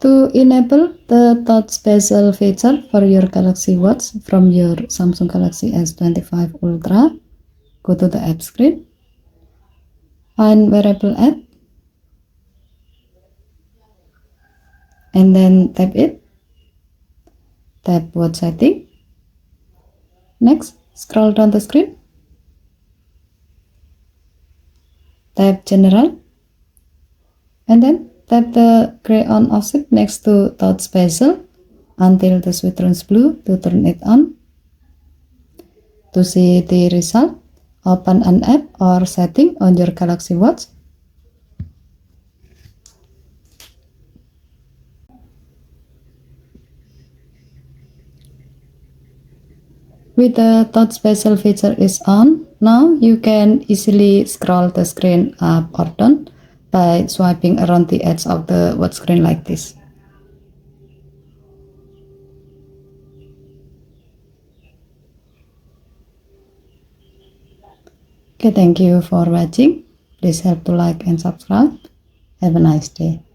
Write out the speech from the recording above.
To enable the touch bezel feature for your Galaxy Watch from your Samsung Galaxy S25 Ultra, go to the app screen, find wearable app, and then tap it, tap watch setting. Next, scroll down the screen, tap general, and then tap the gray on off switch next to touch bezel until the switch turns blue to turn it on. To see the result, open an app or setting on your Galaxy Watch. With the touch bezel feature is on, now you can easily scroll the screen up or down by swiping around the edge of the watch screen like this. Okay, thank you for watching. Please help to like and subscribe. Have a nice day.